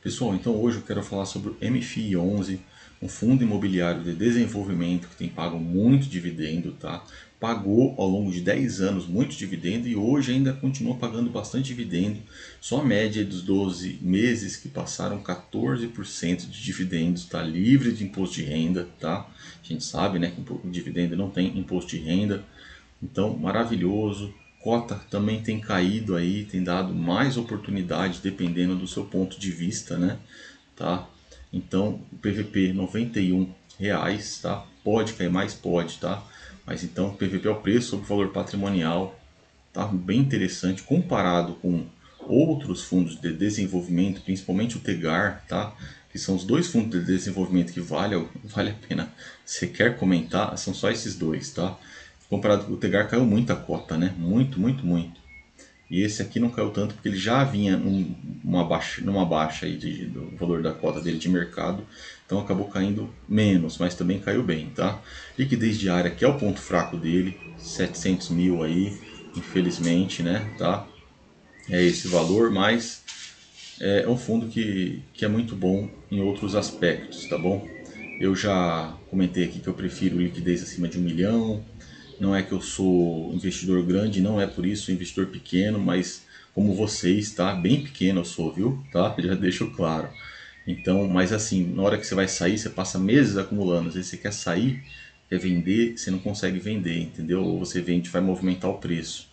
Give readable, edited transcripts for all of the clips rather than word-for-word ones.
Pessoal, então hoje eu quero falar sobre o MFI11, um fundo imobiliário de desenvolvimento que tem pago muito dividendo, tá? Pagou ao longo de 10 anos muito dividendo e hoje ainda continua pagando bastante dividendo. Só a média dos 12 meses que passaram 14% de dividendos, tá? Livre de imposto de renda, tá? A gente sabe, né, que o dividendo não tem imposto de renda. Então, maravilhoso. Cota também tem caído aí, tem dado mais oportunidade dependendo do seu ponto de vista, né? Tá? Então, o PVP R$ 91, tá? Pode cair mais, pode, tá? Mas então, o PVP é o preço sobre o valor patrimonial, tá? Bem interessante comparado com outros fundos de desenvolvimento, principalmente o Tegar, tá? Que são os dois fundos de desenvolvimento que vale a pena. Se quer comentar, são só esses dois, tá? Comparado com o Tegar, caiu muito a cota, né? Muito, muito, muito. E esse aqui não caiu tanto porque ele já vinha numa baixa aí do valor da cota dele de mercado, então acabou caindo menos, mas também caiu bem, tá? Liquidez diária, que é o ponto fraco dele, 700 mil aí, infelizmente, né? Tá? É esse valor, mas é um fundo que é muito bom em outros aspectos, tá bom? Eu já comentei aqui que eu prefiro liquidez acima de 1 milhão. Não é que eu sou investidor grande, não é por isso investidor pequeno, mas como vocês, tá? Bem pequeno eu sou, viu? Tá? Já deixo claro. Então, mas assim, na hora que você vai sair, você passa meses acumulando. Às vezes você quer sair, quer vender, você não consegue vender, entendeu? Ou você vende, vai movimentar o preço.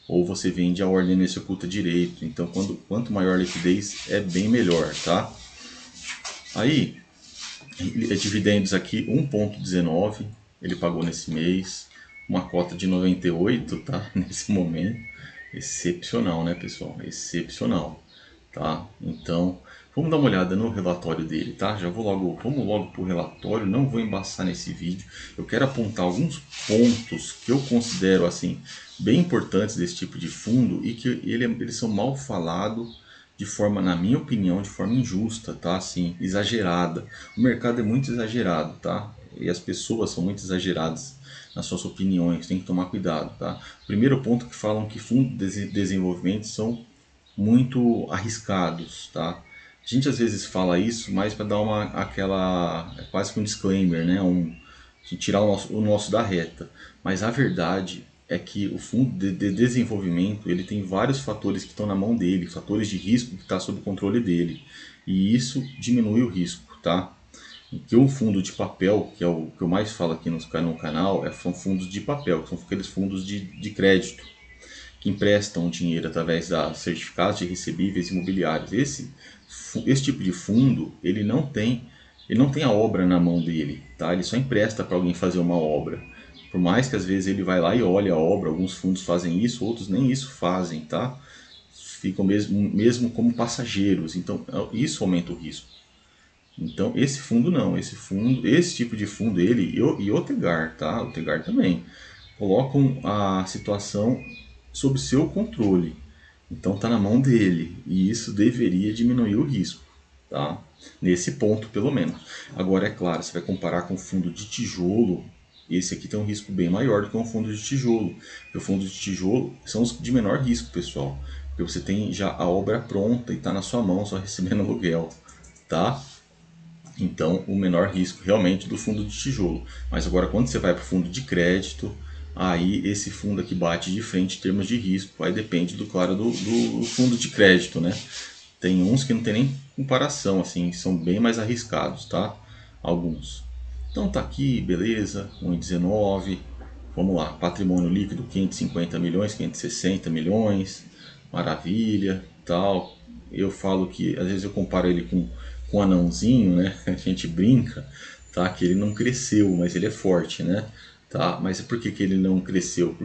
Ou você vende a ordem não executa direito. Então, quanto maior a liquidez, é bem melhor, tá? Aí, dividendos aqui 1,19 ele pagou nesse mês, uma cota de 98, tá? Nesse momento, excepcional, né, pessoal? Excepcional, tá? Então, vamos dar uma olhada no relatório dele, tá? Vamos logo pro relatório, não vou embaçar nesse vídeo. Eu quero apontar alguns pontos que eu considero assim bem importantes desse tipo de fundo e que eles são mal falados de forma, na minha opinião, de forma injusta, tá? Assim, exagerada. O mercado é muito exagerado, tá? E as pessoas são muito exageradas nas suas opiniões, tem que tomar cuidado, tá? Primeiro ponto que falam que fundos de desenvolvimento são muito arriscados, tá? A gente às vezes fala isso, mais para dar quase que um disclaimer, né? Tirar o nosso da reta. Mas a verdade é que o fundo de desenvolvimento ele tem vários fatores que estão na mão dele, fatores de risco que está sob o controle dele, e isso diminui o risco, tá? Que o fundo de papel, que é o que eu mais falo aqui no canal, são fundos de papel, que são aqueles fundos de crédito que emprestam dinheiro através da certificados de recebíveis imobiliários. Esse tipo de fundo, ele não tem a obra na mão dele, tá? Ele só empresta para alguém fazer uma obra. Por mais que às vezes ele vai lá e olha a obra, alguns fundos fazem isso, outros nem isso fazem, tá? Ficam mesmo como passageiros, então isso aumenta o risco. Então esse fundo não, esse tipo de fundo, ele e o Tegar, tá? O Tegar também colocam a situação sob seu controle. Então está na mão dele e isso deveria diminuir o risco, tá? Nesse ponto pelo menos. Agora é claro, você vai comparar com o fundo de tijolo, esse aqui tem um risco bem maior do que um fundo de tijolo. Porque o fundo de tijolo são os de menor risco, pessoal. Porque você tem já a obra pronta e está na sua mão só recebendo aluguel, tá? Então, o menor risco realmente do fundo de tijolo. Mas agora, quando você vai para o fundo de crédito, aí esse fundo aqui bate de frente em termos de risco. Aí depende, claro, do fundo de crédito, né? Tem uns que não tem nem comparação, assim, são bem mais arriscados, tá? Alguns. Então tá aqui, beleza, 1,19. Vamos lá, patrimônio líquido 550 milhões, 560 milhões, maravilha, tal. Eu falo que às vezes eu comparo ele com um anãozinho, né? A gente brinca, tá? Que ele não cresceu, mas ele é forte, né? Tá? Mas por que ele não cresceu?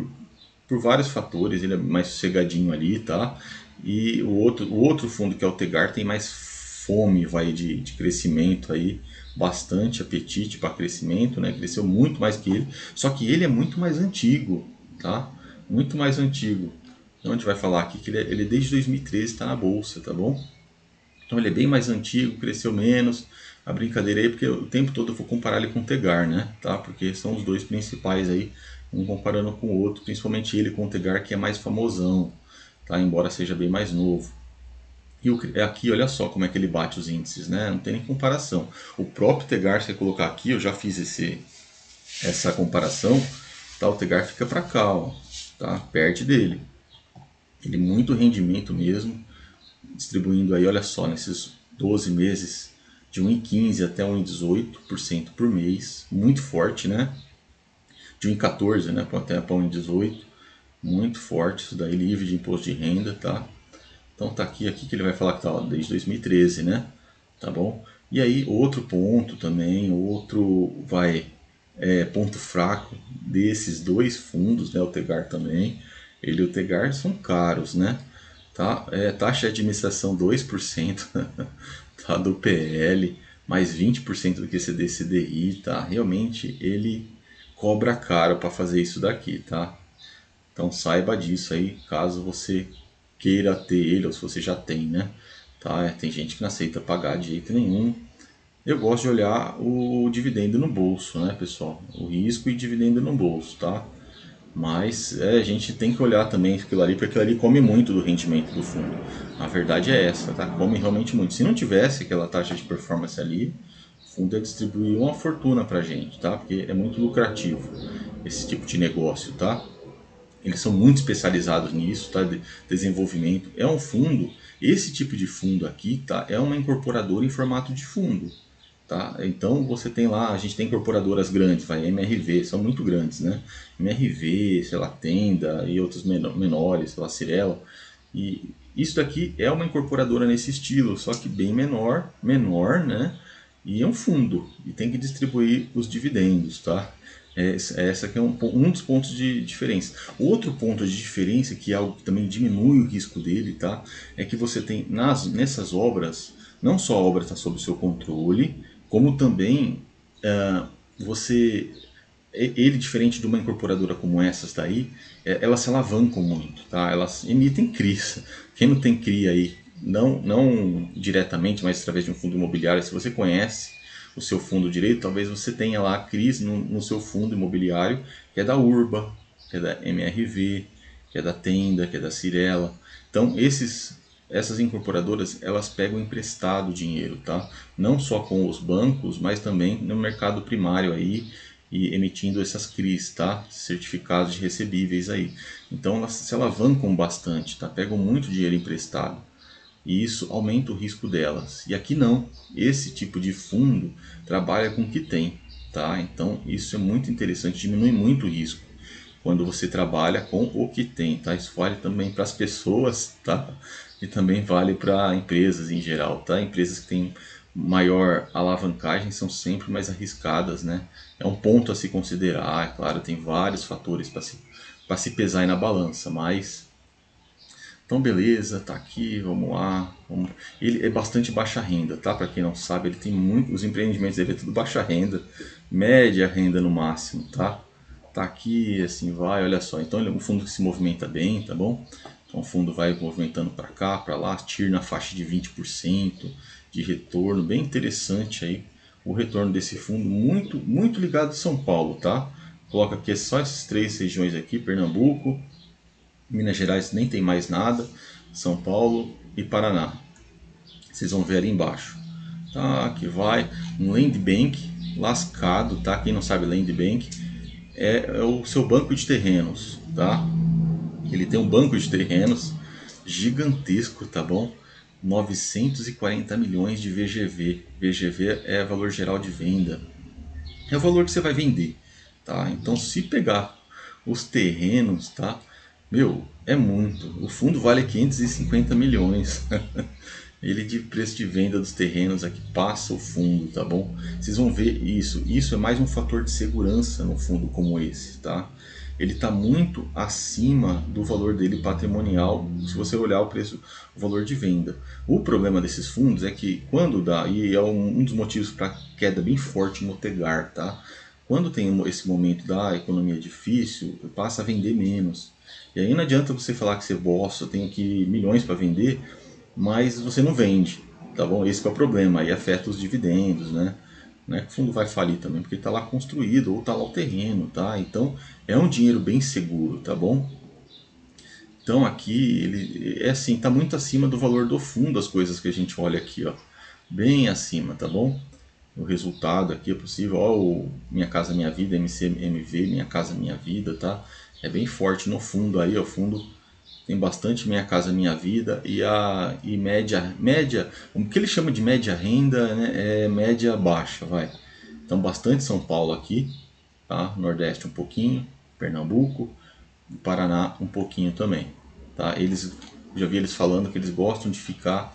Por vários fatores, ele é mais sossegadinho ali, tá? E o outro fundo que é o Tegar tem mais fome, vai de crescimento aí, bastante apetite para crescimento, né? Cresceu muito mais que ele, só que ele é muito mais antigo, tá? Muito mais antigo. Então a gente vai falar aqui que ele desde 2013 está na bolsa, tá bom? Então ele é bem mais antigo, cresceu menos. A brincadeira aí, é porque o tempo todo eu vou comparar ele com o Tegar, né? Tá? Porque são os dois principais aí, um comparando com o outro, principalmente ele com o Tegar, que é mais famosão, tá? Embora seja bem mais novo. E aqui, olha só como é que ele bate os índices, né? Não tem nem comparação. O próprio Tegar, se você colocar aqui, eu já fiz essa comparação, tá? O Tegar fica para cá, ó, tá? Perde dele. Ele muito rendimento mesmo, distribuindo aí, olha só, nesses 12 meses, de 1,15 até 1,18% por mês, muito forte, né? De 1,14, né, até para 1,18, muito forte, isso daí livre de imposto de renda, tá? Então tá aqui que ele vai falar que tá desde 2013, né? Tá bom? E aí outro ponto também, ponto fraco desses dois fundos, né? O Tegar também, ele e o Tegar são caros, né? Tá? Taxa de administração 2%, tá? Do PL, mais 20% do QCD-CDI, tá? Realmente ele cobra caro para fazer isso daqui, tá? Então saiba disso aí, caso você queira ter ele ou se você já tem, né? Tá? Tem gente que não aceita pagar de jeito nenhum. Eu gosto de olhar o dividendo no bolso, né, pessoal? O risco e dividendo no bolso, tá? Mas a gente tem que olhar também aquilo ali, porque aquilo ali come muito do rendimento do fundo. A verdade é essa, tá? Come realmente muito. Se não tivesse aquela taxa de performance ali, o fundo ia distribuir uma fortuna pra gente, tá? Porque é muito lucrativo esse tipo de negócio, tá? Eles são muito especializados nisso, tá? Desenvolvimento. É um fundo, esse tipo de fundo aqui, tá? É uma incorporadora em formato de fundo, tá? Então você tem lá, a gente tem incorporadoras grandes, vai, MRV, são muito grandes, né? MRV, sei lá, Tenda e outros menores, sei lá, Cirela. E isso daqui é uma incorporadora nesse estilo, só que bem menor, né? E é um fundo, e tem que distribuir os dividendos, tá? Essa que é um dos pontos de diferença. Outro ponto de diferença, que é algo que também diminui o risco dele, tá? É que você tem nessas obras, não só a obra está sob o seu controle, como também você ele, diferente de uma incorporadora como essas daí, elas se alavancam muito, tá? Elas emitem CRIs. Quem não tem CRI aí, não diretamente, mas através de um fundo imobiliário, se você conhece o seu fundo direito, talvez você tenha lá CRIs no seu fundo imobiliário, que é da Urba, que é da MRV, que é da Tenda, que é da Cirela. Então, essas incorporadoras, elas pegam emprestado dinheiro, tá? Não só com os bancos, mas também no mercado primário aí, e emitindo essas CRIs, tá? Certificados de recebíveis aí. Então elas se alavancam bastante, tá? Pegam muito dinheiro emprestado. E isso aumenta o risco delas. E aqui não. Esse tipo de fundo trabalha com o que tem, tá? Então isso é muito interessante, diminui muito o risco quando você trabalha com o que tem, tá? Isso vale também para as pessoas, tá? E também vale para empresas em geral, tá? Empresas que têm maior alavancagem são sempre mais arriscadas, né? É um ponto a se considerar, é claro, tem vários fatores para se pesar aí na balança, mas então beleza, tá aqui, vamos lá. Ele é bastante baixa renda, tá? Para quem não sabe, ele tem muito, os empreendimentos dele é tudo baixa renda, média renda no máximo, tá? Tá aqui, assim vai, olha só. Então ele é um fundo que se movimenta bem, tá bom? Então o fundo vai movimentando para cá, para lá, TIR na faixa de 20% de retorno, bem interessante aí. O retorno desse fundo muito ligado a São Paulo, tá? Coloca aqui só essas três regiões aqui, Pernambuco, Minas Gerais nem tem mais nada, São Paulo e Paraná. Vocês vão ver ali embaixo. Tá, aqui vai um land bank lascado, tá? Quem não sabe land bank é o seu banco de terrenos, tá? Ele tem um banco de terrenos gigantesco, tá bom? 940 milhões de VGV. VGV é valor geral de venda. É o valor que você vai vender, tá? Então se pegar os terrenos, tá? Meu, é muito. O fundo vale 550 milhões. Ele de preço de venda dos terrenos aqui passa o fundo, tá bom? Vocês vão ver isso. Isso é mais um fator de segurança no fundo como esse, tá? Ele está muito acima do valor dele patrimonial, se você olhar o preço, o valor de venda. O problema desses fundos é que quando dá, e é um dos motivos para queda bem forte no Tegar, tá? Quando tem esse momento da economia difícil, passa a vender menos. E aí não adianta você falar que você, bosta, tem aqui milhões para vender, mas você não vende, tá bom? Esse que é o problema, aí afeta os dividendos, né? Não é que o fundo vai falir também, porque está lá construído ou está lá o terreno, tá? Então é um dinheiro bem seguro, tá bom? Então aqui ele é assim, está muito acima do valor do fundo as coisas que a gente olha aqui, ó, bem acima, tá bom? O resultado aqui é possível, ó, o Minha Casa Minha Vida, MCMV, Minha Casa Minha Vida, tá? É bem forte no fundo aí, ó, o fundo tem bastante Minha Casa Minha Vida e média, o que ele chama de média renda, né, é média baixa, vai. Então bastante São Paulo aqui, tá? Nordeste um pouquinho, Pernambuco, Paraná um pouquinho também, tá? Eles já vi eles falando que eles gostam de ficar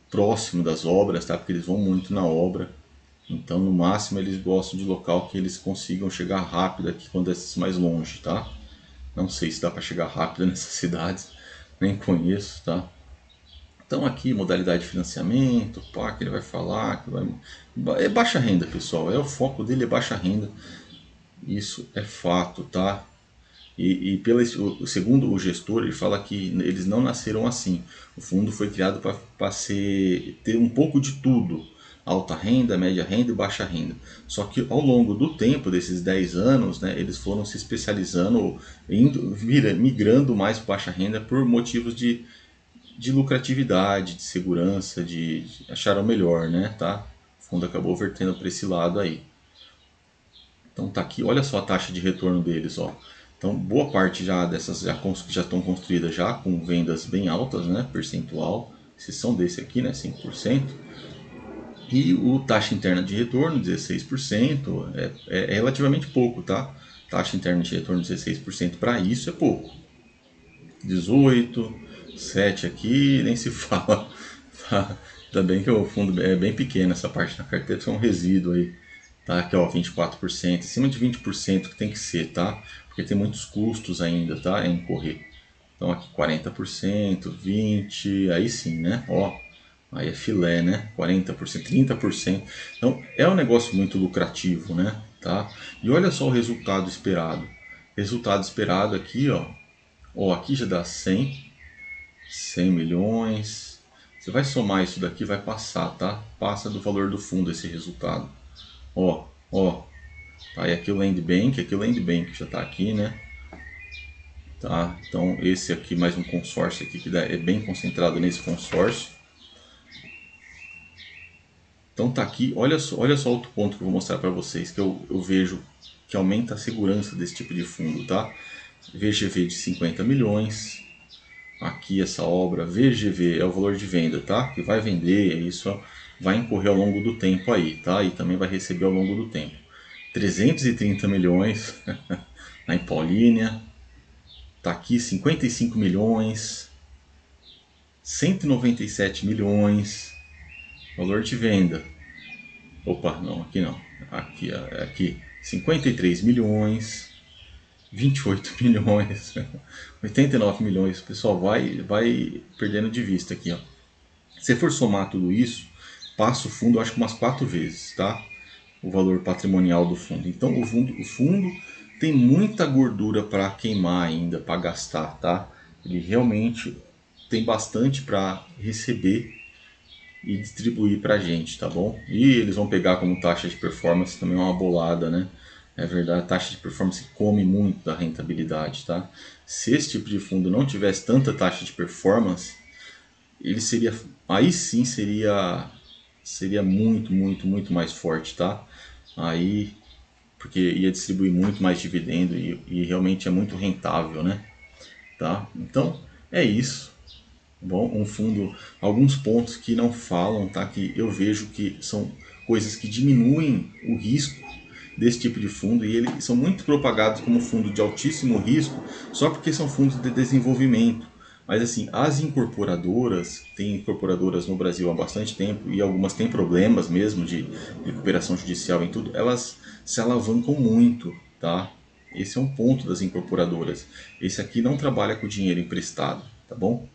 próximo das obras, tá? Porque eles vão muito na obra. Então, no máximo, eles gostam de local que eles consigam chegar rápido aqui quando é mais longe, tá? Não sei se dá para chegar rápido nessas cidades, nem conheço, tá? Então aqui, modalidade de financiamento, pá, que ele vai falar, que vai... É baixa renda, pessoal, o foco dele é baixa renda, isso é fato, tá? Segundo o gestor, ele fala que eles não nasceram assim. O fundo foi criado para ter um pouco de tudo: alta renda, média renda e baixa renda. Só que ao longo do tempo, desses 10 anos, né, eles foram se especializando, migrando mais para baixa renda por motivos de lucratividade, de segurança, de acharam melhor, né? Tá? O fundo acabou vertendo para esse lado aí. Então tá aqui, olha só a taxa de retorno deles, ó. Então boa parte já dessas já estão construídas já com vendas bem altas, né, percentual, exceção desse aqui, né, 5%. E o taxa interna de retorno 16%, é relativamente pouco, tá? Taxa interna de retorno 16% para isso é pouco. 18, 7 aqui, nem se fala. Tá? Ainda bem que o fundo é bem pequeno, essa parte da carteira é um resíduo aí. Tá? Aqui ó, 24%, acima de 20% que tem que ser, tá? Porque tem muitos custos ainda, tá? Em correr. Então aqui 40%, 20%, aí sim, né? Ó, aí é filé, né? 40%, 30%. Então é um negócio muito lucrativo, né? Tá? E olha só o resultado esperado. Resultado esperado aqui, ó, aqui já dá 100 milhões. Você vai somar isso daqui, vai passar, tá? Passa do valor do fundo esse resultado. Ó. Tá, e aqui o Land Bank já tá aqui, né? Tá? Então esse aqui mais um consórcio aqui que é bem concentrado nesse consórcio. Então tá aqui, olha só outro ponto que eu vou mostrar para vocês que eu vejo que aumenta a segurança desse tipo de fundo, tá? VGV de 50 milhões. Aqui essa obra, VGV é o valor de venda, tá? Que vai vender, isso vai incorrer ao longo do tempo aí, tá? E também vai receber ao longo do tempo. 330 milhões na Paulínia. Tá aqui 55 milhões, 197 milhões, valor de venda. Opa, não, aqui não. Aqui 53 milhões, 28 milhões, 89 milhões. O pessoal vai perdendo de vista aqui, ó. Se for somar tudo isso, passa o fundo, acho que umas 4 vezes, tá? O valor patrimonial do fundo. Então o fundo tem muita gordura para queimar ainda, para gastar, tá? Ele realmente tem bastante para receber e distribuir para a gente, tá bom? E eles vão pegar como taxa de performance também uma bolada, né? É verdade, a taxa de performance come muito da rentabilidade, tá? Se esse tipo de fundo não tivesse tanta taxa de performance, ele seria, aí sim seria muito mais forte, tá? Aí, porque ia distribuir muito mais dividendo e realmente é muito rentável, né? Tá? Então, é isso. Bom, um fundo, alguns pontos que não falam, tá? Que eu vejo que são coisas que diminuem o risco desse tipo de fundo e eles são muito propagados como fundo de altíssimo risco só porque são fundos de desenvolvimento. Mas assim, as incorporadoras, tem incorporadoras no Brasil há bastante tempo e algumas têm problemas mesmo de recuperação judicial e tudo, elas se alavancam muito, tá? Esse é um ponto das incorporadoras. Esse aqui não trabalha com dinheiro emprestado, tá bom?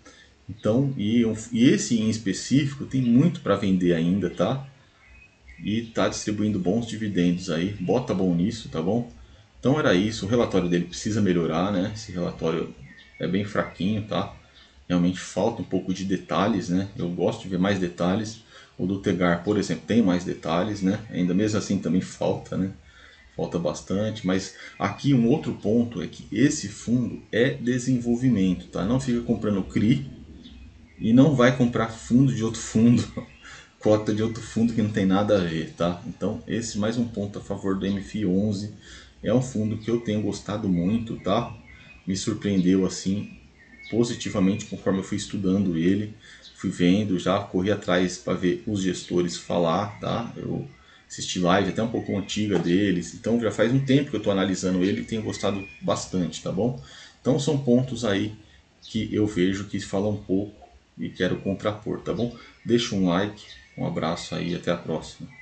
Então, e esse em específico tem muito para vender ainda, tá? E tá distribuindo bons dividendos aí, bota bom nisso, tá bom? Então era isso, o relatório dele precisa melhorar, né? Esse relatório é bem fraquinho, tá? Realmente falta um pouco de detalhes, né? Eu gosto de ver mais detalhes. O do Tegar, por exemplo, tem mais detalhes, né? Ainda mesmo assim também falta, né? falta bastante, mas aqui um outro ponto é que esse fundo é desenvolvimento, tá? Não fica comprando CRI e não vai comprar fundo de outro fundo, cota de outro fundo que não tem nada a ver, tá? Então esse mais um ponto a favor do MFI11, é um fundo que eu tenho gostado muito, tá? Me surpreendeu assim positivamente conforme eu fui estudando ele, fui vendo, já corri atrás para ver os gestores falar, tá? Eu assisti live até um pouco antiga deles, então já faz um tempo que eu estou analisando ele e tenho gostado bastante, tá bom? Então são pontos aí que eu vejo que falam um pouco e quero contrapor, tá bom? Deixa um like, um abraço aí, até a próxima.